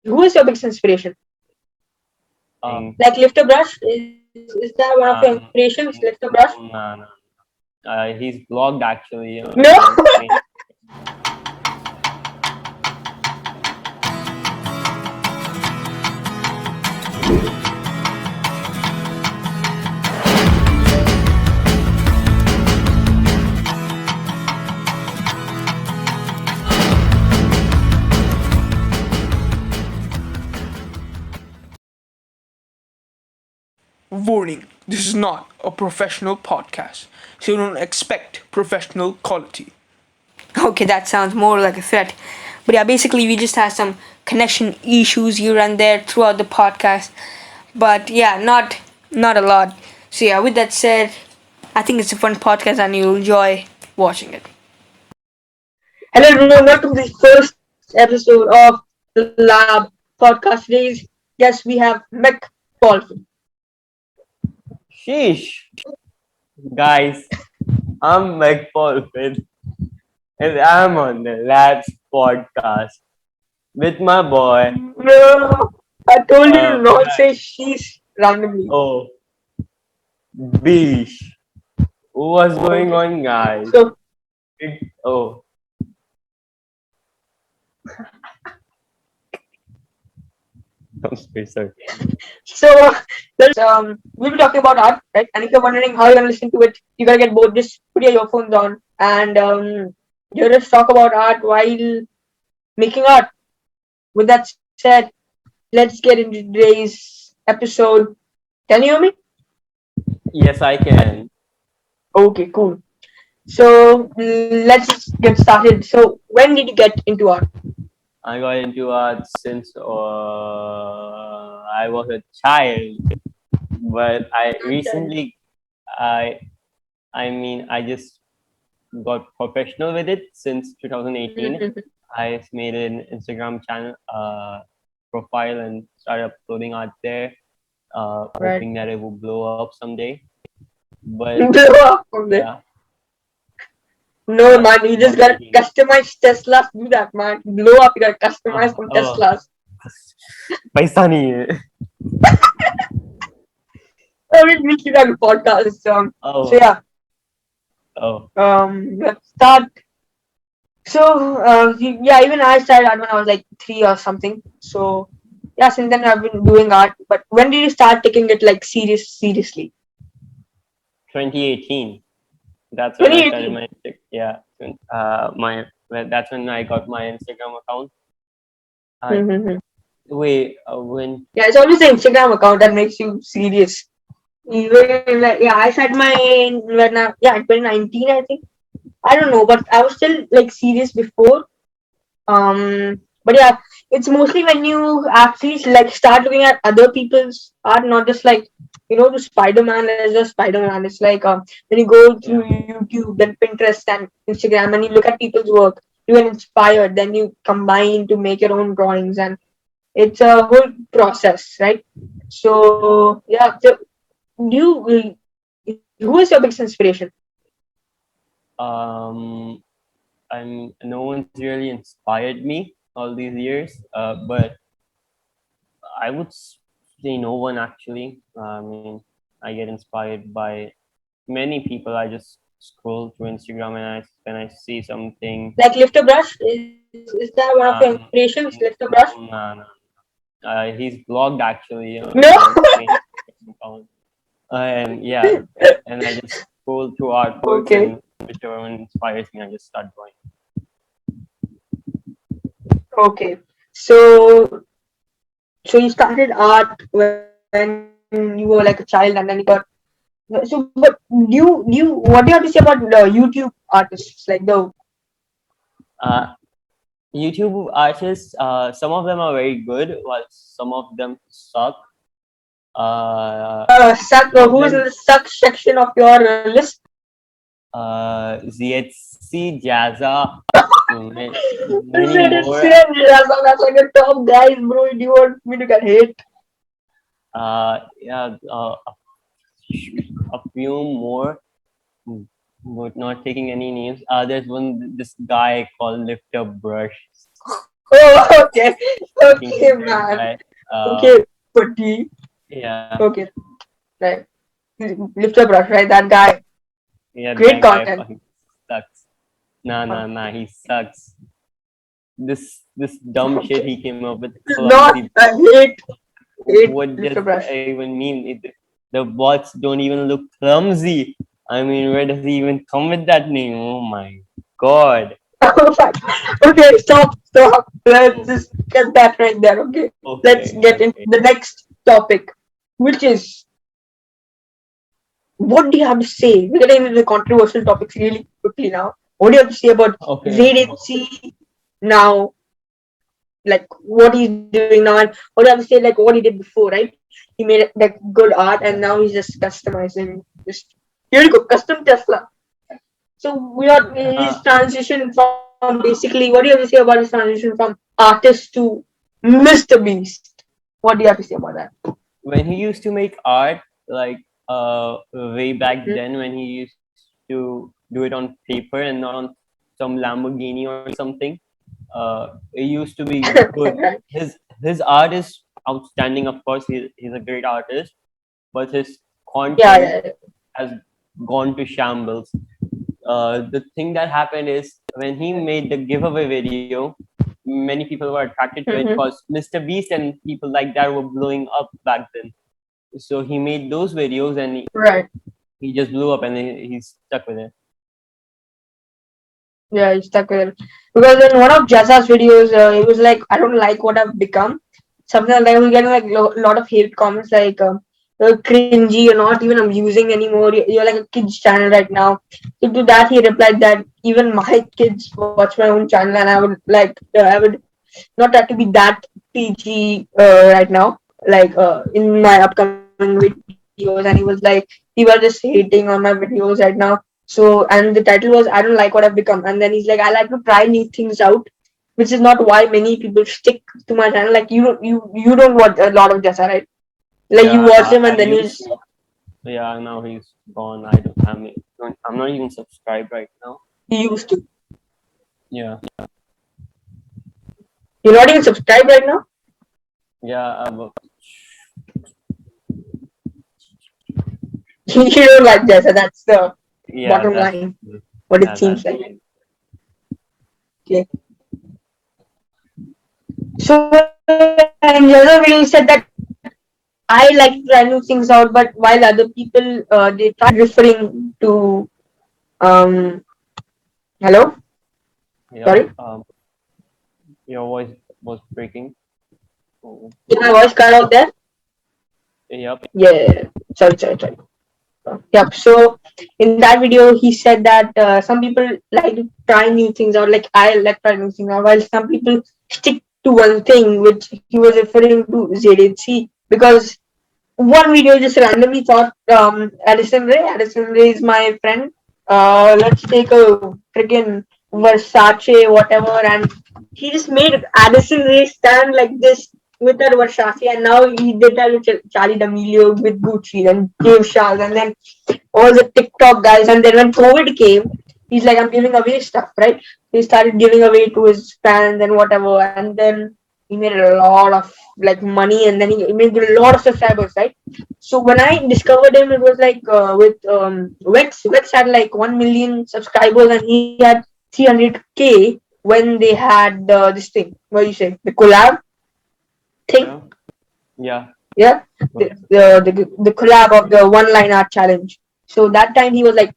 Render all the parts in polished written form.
Who is your biggest inspiration? Like lift a brush? Is that one of your inspirations? Lift a brush? No. He's blogged actually. No. Warning, this is not a professional podcast, so don't expect professional quality. Okay, that sounds more like a threat. But yeah, basically, we just had some connection issues here and there throughout the podcast. But yeah, not a lot. So yeah, with that said, I think it's a fun podcast and you'll enjoy watching it. Hello everyone, welcome to the first episode of the Lab podcast series. Yes, we have Mc Polfan. Sheesh, guys. I'm Mc Polfan, and I'm on the Labs podcast with my boy. No, I told you to Uh, not say she's randomly. oh, Beesh. What's going Okay. on, guys? So Oh, I'm sorry. so let's we'll be talking about art, right? And if you're wondering how you're gonna listen to it, you gotta get both. Just put your earphones on and you just talk about art while making art. With that said, let's get into today's episode. Can you hear me? Yes, I can. Okay, cool. So let's get started. So when did you get into art? I got into art since I was a child, but I, I just got professional with it since 2018. I made an Instagram channel, profile, and started uploading art there, Right. hoping that it will blow up someday. But Blow up from there. yeah, No man, you just gotta 2018. customize Teslas. Do that, man. Blow up. You gotta customize Oh, some oh, Teslas. पैसा नहीं है. Oh, we'll keep that in podcast. So Oh, yeah, oh, let's start. So yeah, even I started art when I was like 3 or something. So yeah, since then I've been doing art. But when did you start taking it like seriously? 2018. That's when I started 2018. my that's when I got my Instagram account. I Mm-hmm. wait when Yeah, it's always the Instagram account that makes you serious. Even like yeah, I started my when yeah in 2019 I think. I don't know, but I was still like serious before. But yeah, it's mostly when you actually like start looking at other people's art, not just like the Spider-Man is just Spider-Man. It's like when you go through yeah. YouTube, then Pinterest and Instagram, and you look at people's work, you get inspired, then you combine to make your own drawings, and it's a whole process, right? So yeah, so who is your biggest inspiration? Um, no one's really inspired me all these years, but I would say no one actually. I mean, I get inspired by many people. I just scroll through Instagram and when I see something. Like lift a brush? Is that one of your Um, inspirations? Lift a brush? no. He's blogged actually No. on main account. And yeah, and I just scroll through artworks, Okay. and whichever one inspires me, I just start drawing. Okay. So so you started art when you were like a child, and then you got. So, but what do you have to say about the YouTube artists, like the Uh, YouTube artists, some of them are very good, while some of them suck. suck? Some of Who is in them, the suck section of your list? ZHC, Jazza, many more. That's like the top guys, bro. Do you want me to get hate? Yeah, a few more, but not taking any names. There's this guy called Lift Up Brush. Oh, okay. Fucking Okay, hate that man. guy. Okay, buddy. Yeah, Okay, right. Lift up brush, right? That guy. yeah, Great that guy content. fucking sucks. Nah, he sucks. This dumb shit Okay. he came up with, It's not. clumsy. I hate What lift does up brush. that even mean? The bots don't even look clumsy. I mean, where does he even come with that name? Oh my god. Okay, stop. Let's Oh, just get that right there. Okay, let's okay, get into okay. the next topic, which is what do you have to say? We're getting into the controversial topics really quickly now. What do you have to say about Okay, okay. Zaydency now? Like what he's doing now, and what do you have to say? Like what he did before, right? He made like good art, and now he's just customizing. Just here you go, custom Tesla. So we are his Uh, transition from basically what do you have to say about his transition from artist to Mr. Beast? What do you have to say about that? when he used to make art, like way back Hmm? then, when he used to do it on paper and not on some Lamborghini or something, it used to be good. Right. His art is outstanding. Of course, he's a great artist, but his Yeah, content yeah, has gone to shambles. The thing that happened is when he made the giveaway video, many people were attracted to it yeah. because Mr. Beast and people like that were blowing up back then. So he made those videos and Right. he just blew up and he's stuck with it. Yeah, he's stuck with it. Because in one of Jazza's videos, it was like, I don't like what I've become. Something like I was getting like lot of hate comments like cringy, you're not even amusing anymore. You're like a kids channel right now. So to that he replied that even my kids watch my own channel, and I would not try to be that PG right now, like in my upcoming videos. And he was like, people are just hating on my videos right now. So, and the title was, I don't like what I've become. And then he's like, I like to try new things out, which is not why many people stick to my channel. Like you don't watch a lot of Jessa, right? Like you Yeah, watch them I and then you used just to. Yeah, now he's gone. I don't. I'm not even subscribed right now. you used to. Yeah, You're not even subscribed right now. yeah. You don't like Jessa. That's the Yeah, bottom that's line. What it yeah, seems that's like. Okay. So in Jessa video, he said that I like to try new things out, but while other people they try referring to hello, yeah. sorry, Your voice was breaking. Oh, is my voice cut out there? yep. Yeah, sorry. Yep. So in that video, he said that some people like to try new things out. Like I like trying new things out, while some people stick to one thing, which he was referring to ZHC. Because one video just randomly thought Addison Ray. Addison Ray is my friend. Let's take a freaking Versace whatever, and he just made Addison Ray stand like this with that Versace, and now he did that with Charlie D'Amelio with Gucci and Dave Charles, and then all the TikTok guys. And then when COVID came, he's like, I'm giving away stuff, right? He started giving away to his fans and whatever, and then he made a lot of like money, and then he made a lot of subscribers, right? So when I discovered him, it was like with Vex. Vex had like 1 million subscribers, and he had 300K when they had this thing. What do you say? The collab thing, Yeah, yeah. yeah, But, the collab of the one line art challenge. So that time he was like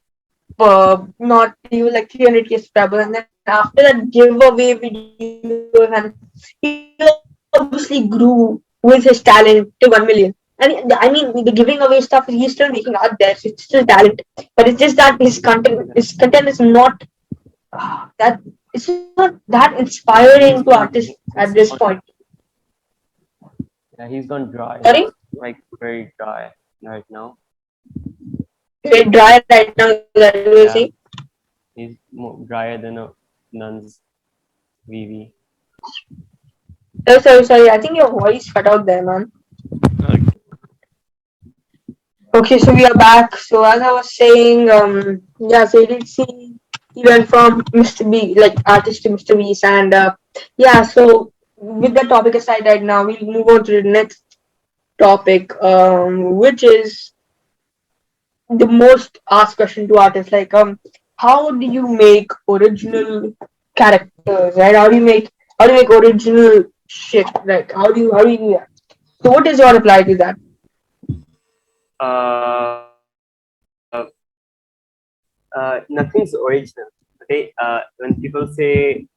not he was like 300K subscribers, and then after that giveaway videos, and he obviously grew with his talent to 1 million. And I mean the giving away stuff, he's still making art there, so it's still talent. But it's just that his content is not that it's not that inspiring to he's artists gone. at this point. Yeah, he's gone dry. Sorry, He's like very dry right now. very dry right now. Is that what you're saying? Yeah, he's more drier than a nun's VV. Oh, sorry. I think your voice cut out there, man. Okay, so we are back. So as I was saying, yeah, so you did see. he went from Mr. B, like artist to Mr. Beast, and yeah. So with that topic aside, right now we'll move on to the next topic, which is the most asked question to artists, like how do you make original characters, right? How do you make original shit, like how do you do that? So what is your reply to that? Uh, Nothing's original. Okay. When people say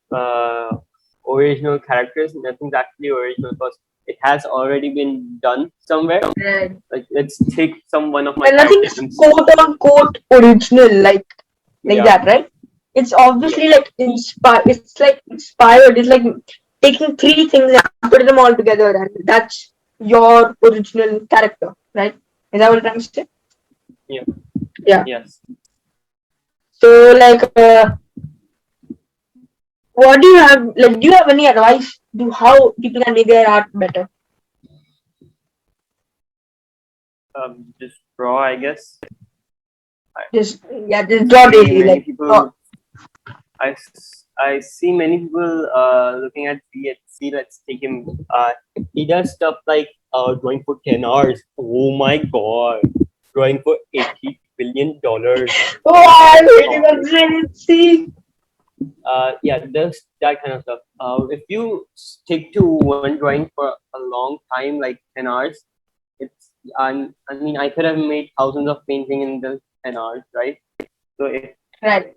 original characters, nothing's actually original because it has already been done somewhere. Right. Like let's take one of my And nothing characters is and quote unquote original, like yeah, that, right? It's yeah, obviously like it's like inspired. It's like taking three things and put them all together, and that's your original character, right? Is that what I'm saying? yeah, Yeah. yes. So like, what do you have? Like, do you have any advice to how people can make their art better? Just draw, I guess. I, Just yeah, I just draw see daily. many Like, oh, people. I see many people looking at VHC. Let's take him. He does stuff like drawing for 10 hours. Oh my god, drawing for $80 billion. oh, Oh my I'm waiting on god. see. Yeah, there's that kind of stuff. If you stick to one drawing for a long time, like 10 hours, it's I mean I could have made thousands of painting in the 10 hours, right? So if Right,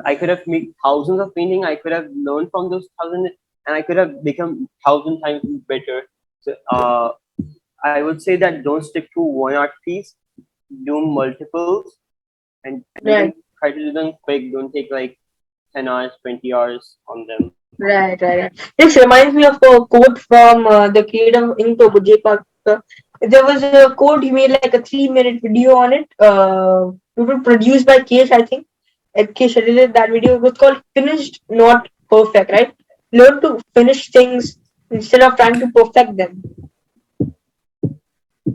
I could have made thousands of painting. I could have learned from those thousand, and I could have become thousand times better. So I would say that don't stick to one art piece. Do multiples, and do them. right. Try to do them quick. Don't take like 10 hours, 20 hours on them. Right. This reminds me of a quote from the creator in Togo, J. Parker. There was a quote he made like a 3 minute video on it. It was produced by Case, I think. And Case edited that video. It was called "Finished, Not Perfect." Right? Learn to finish things instead of trying to perfect them.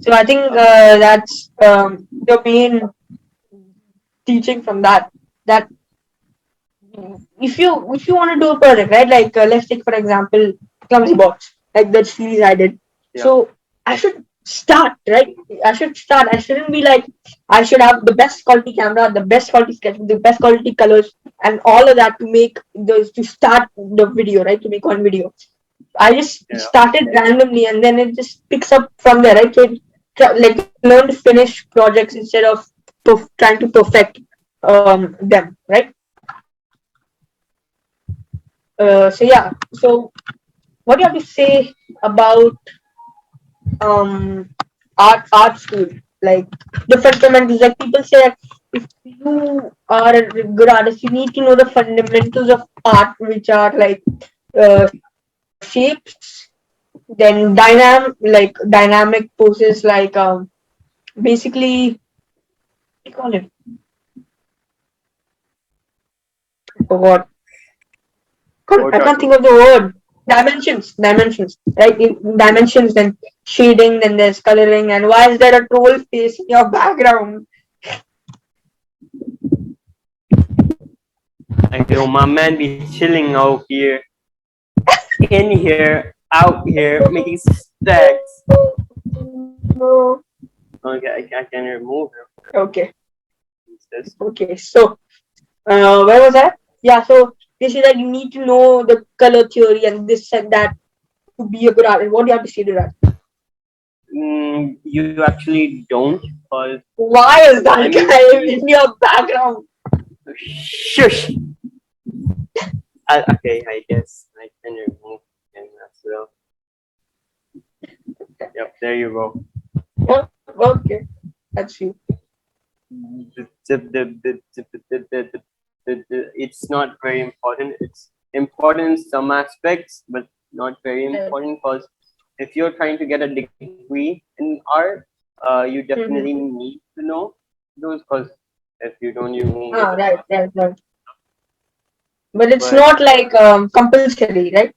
So I think that's the main teaching from that. That if you want to do a project, right? Like let's take for example clumsy box, like that series I did. Yeah, So I should start, right? I should start. I shouldn't be like I should have the best quality camera, the best quality sketch, the best quality colors, and all of that to make those to start the video, right? To make one video. I just yeah. started randomly, and then it just picks up from there, right? So like learn to finish projects instead of trying to perfect them, right? So yeah. So what do you have to say about um art school? Like the fundamentals. Like people say that if you are a good artist, you need to know the fundamentals of art, which are like shapes, then dynamic poses, like basically what do you call it? I forgot. I What are can't think those? of the word. Dimensions, right? Dimensions, then shading, then there's coloring, and why is there a troll face in your background? Like, yo, my man be chilling out here, in here, out here, making stacks. No. Okay, I can remove him. Okay, This. okay. So, where was I? Yeah. So they say that you need to know the color theory and this and that to be a good artist. What do you have to say to that? You actually don't, because Why is I that mean, guy in your background? shush. Okay, I guess I can remove him as well. Yep, there you go. Oh, okay, that's you. It's not very important. It's important in some aspects, but not very important because if you're trying to get a degree in art, you definitely Mm-hmm. need to know those because if you don't, you won't get Ah, a right, job. right, right. But it's But not like compulsory, right?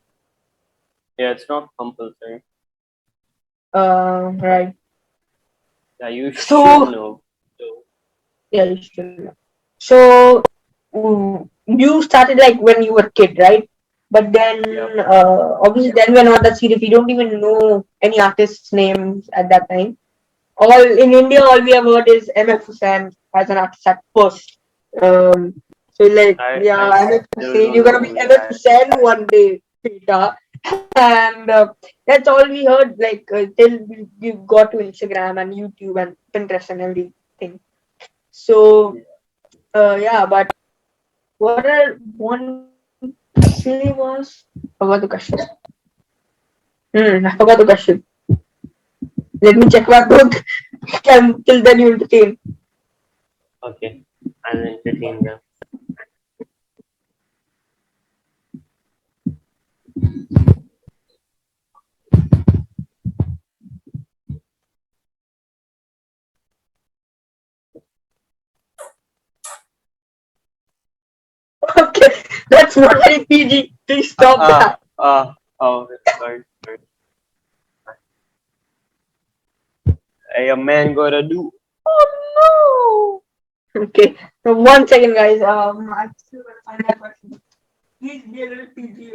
yeah, it's not compulsory. Right. Yeah, you should So know. So yeah, you should know. So you started like when you were a kid, right? But then Yep. obviously then we're not that serious. We don't even know any artists' names at that time. All in India, all we have heard is MF Hussain as an artist at first. So like I yeah, MF still Hussain, don't you're know gonna who be the MF guy is. Hussain one day, Peter. And that's all we heard. Like till we got to Instagram and YouTube and Pinterest and everything. So yeah, but what I want to say was forgot the question. I forgot the question. Let me check my book. Till then you entertain. Okay, I'll entertain them. Okay, that's not very PG. Please stop that. Oh, sorry, sorry. Hey, a man gotta do. Oh no. Okay, so 1 second, guys. I'm still gonna find that question. Please be a little PG.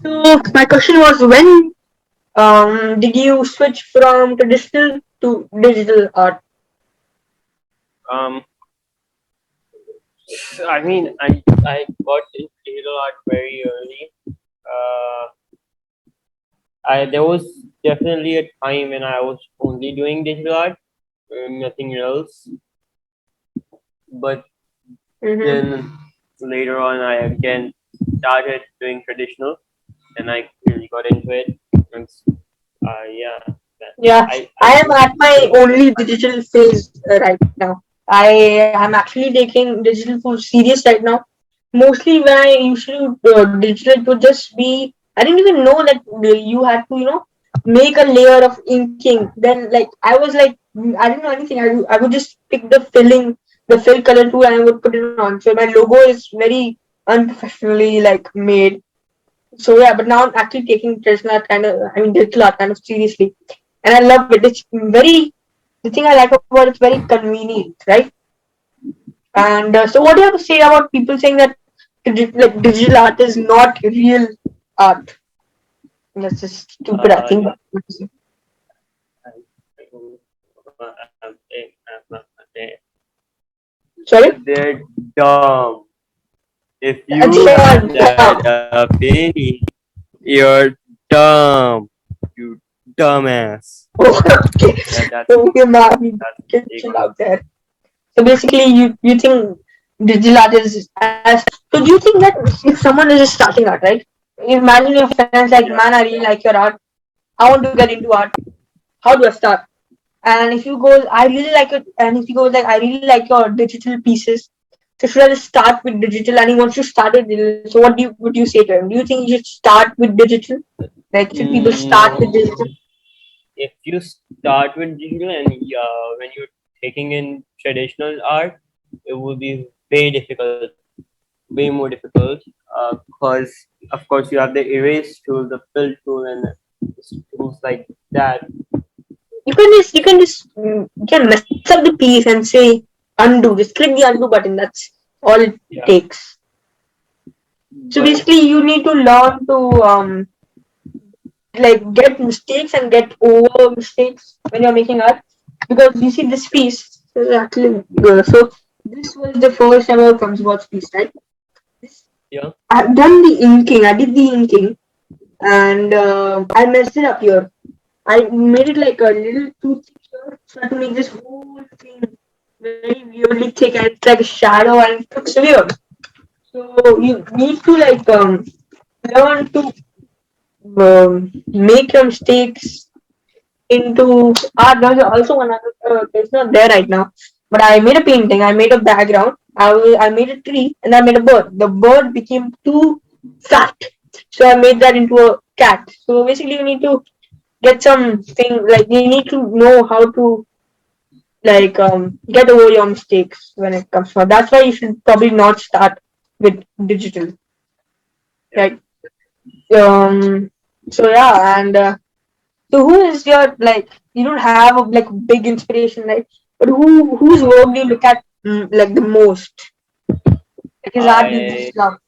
So my question was when did you switch from traditional to digital art? Um, I got into digital art very early. Uh, I there was definitely a time when I was only doing digital art, nothing else. But Mm-hmm. then later on, I again started doing traditional, and I really got into it. And yeah, that, Yeah, I I am used at my to only digital phase right now. I am actually taking digital full serious right now. Mostly when I usually digital, it would just be I didn't even know that you had to make a layer of inking. Then like I was like I didn't know anything. I would just pick the fill color tool and I would put it on. So my logo is very unprofessionally like made. So yeah, but now I'm actually taking traditional art digital art kind of seriously, and I love it. It's very the thing I like about it's very convenient, right? And so, what do you have to say about people saying that like digital art is not real art? That's just stupid, I uh, think. Sorry, they're dumb. If they you are have dumb. that opinion, you're dumb. You dumbass. Okay, That's okay, man, that's the get take chill on it. out there. So basically, you think digital art is as so? Do you think that if someone is just starting art, right? Imagine your friends like, man, I Yeah, really like your art. I want to get into art. How do I start? And if you go, I really like it. And if you go like, I really like your digital pieces. So should I just start with digital? And he wants to start with digital. So what would you say to him? Do you think you should start with digital? Like should people start with no. digital? If you start with digital and when you're taking in traditional art, it will be very difficult, way more difficult. Because of course you have the erase tool, the fill tool, and tools like that. You can mess up the piece and say undo. Just click the undo button. That's all it Yeah, takes. So but basically, you need to learn to like get mistakes and get over mistakes when you're making art. Because you see, this piece is actually so. This was the first ever comes watch piece, right? This, yeah, I've done the inking. I did the inking, and I messed it up here. I made it like a little too thick here, so I had to make this whole thing very weirdly thick, and it's like a shadow, and it looks weird. So you need to like learn to make your mistakes into art. There's also another. It's not there right now, but I made a painting. I made a background. I made a tree and I made a bird. The bird became too fat, so I made that into a cat. So basically, you need to get something like you need to know how to like get over your mistakes when it comes to. That's why you should probably not start with digital, yeah. right? Um. So yeah, and So who is your like? You don't have a like big inspiration, right? But whose work do you look at like the most? Like his art you I just love.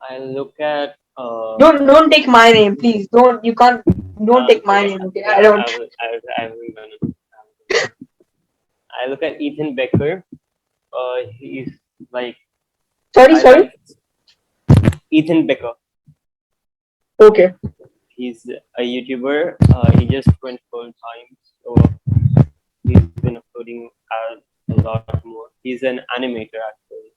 I look at Don't take my name, please. Don't you can't don't take my okay, name. Okay, I yeah, don't. I will gonna. I look at Ethan Becker. He's like Sorry, I sorry. like Ethan Becker. Okay, He's a YouTuber. He just went full time, so he's been uploading a lot more. He's an animator actually.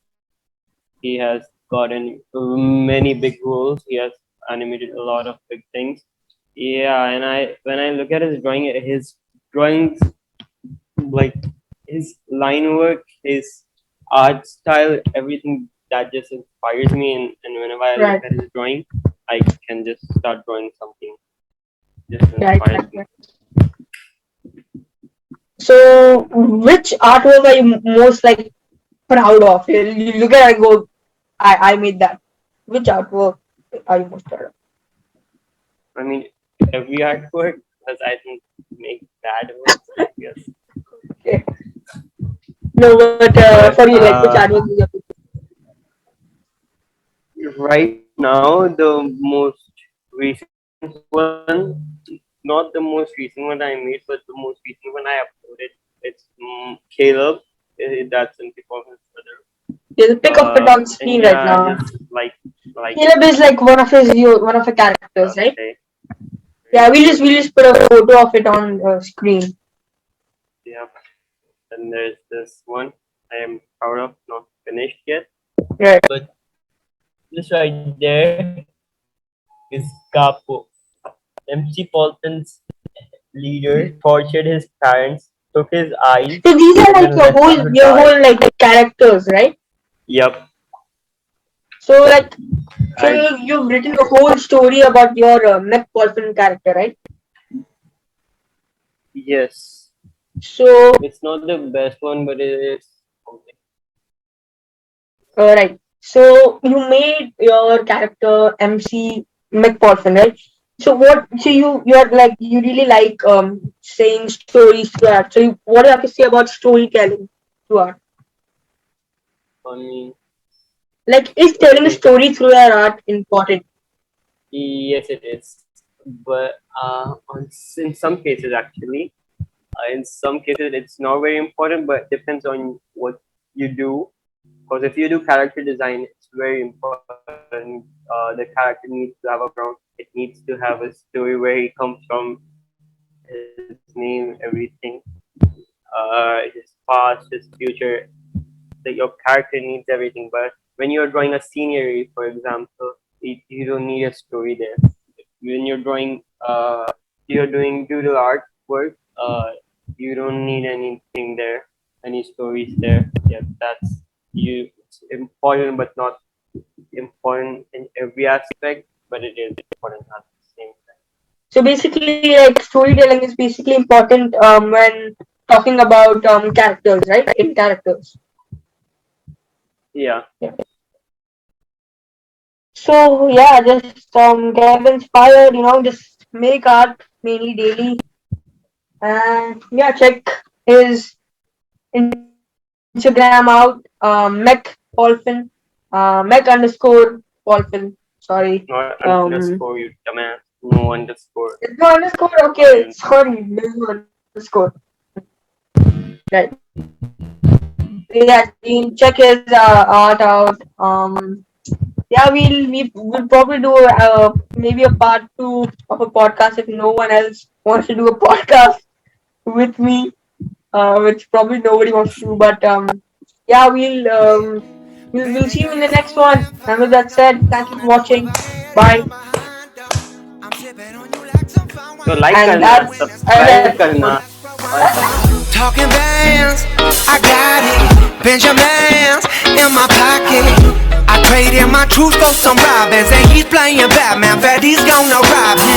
He has gotten many big roles. He has animated a lot of big things. Yeah, and I when I look at his drawings, like his line work, his art style, everything that just inspires me. And whenever I look right, at his drawing, I can just start drawing something. Just right, inspires right, me. right. So, which artwork are you most like proud of? You look at it and go, I made that. Which artwork are you most proud of? I mean, every artwork, because I think make bad ones, I guess. Okay. No, but for But you, like which artwork is your right now, the most recent one, not the most recent one I made, but the most recent one I uploaded, it's Caleb. That's Mc Polfan's brother. There's a pic of it on And screen right yeah, I now. just like it. Caleb is like one of the characters, right? Okay, Yeah, very good. we'll just put a photo of it on screen. Yeah. And there's this one I am proud of, not finished yet, Right. but just right there is Capo. MC Polton's leader tortured his parents, took his eyes, So these are and like then left him to your die. whole like characters, right? Yep. So like so I you've written a whole story about your Mc Polfan character, right? yes. So It's not the best one, but it is something. right. So you made your character MC Mc Polfan, right? So what? So you're like you really like saying stories through art. So what do you have to say about storytelling through art? I mean, Like, is telling a okay. story through your art important? Yes, it is. But in some cases, actually, in some cases, it's not very important, but depends on what you do. Because if you do character design, it's very important. The character needs to have a background. It needs to have a story where he comes from, his name, everything, his past, his future. That your character needs everything. But when you're drawing a scenery, for example, you don't need a story there. When you're doing doodle art work, you don't need anything there, any stories there. Yeah, that's you. It's important, but not important in every aspect. But it is important at the same time. So basically, like storytelling is basically important when talking about characters, right? In characters. Yeah. Yeah. So yeah, just get inspired. Just make art mainly daily, and yeah, check his Instagram out. Mech Polfin, Mech_Polfin. Sorry. Not Um, underscore, you dumbass. No underscore. it's no underscore. Why Okay, you? sorry. There's no underscore. Right. So yeah, Gene, check his art out. Yeah, we'll probably do maybe a part two of a podcast if no one else wants to do a podcast with me, which probably nobody wants to do. But yeah, we'll see you in the next one. And with that said, thank you for watching. Bye. तो like And करना, subscribe that's करना और Talking bands, I got it. Benjamins in my pocket. I traded my truth for some robins, and he's playing Batman. Bet he's gonna rob him.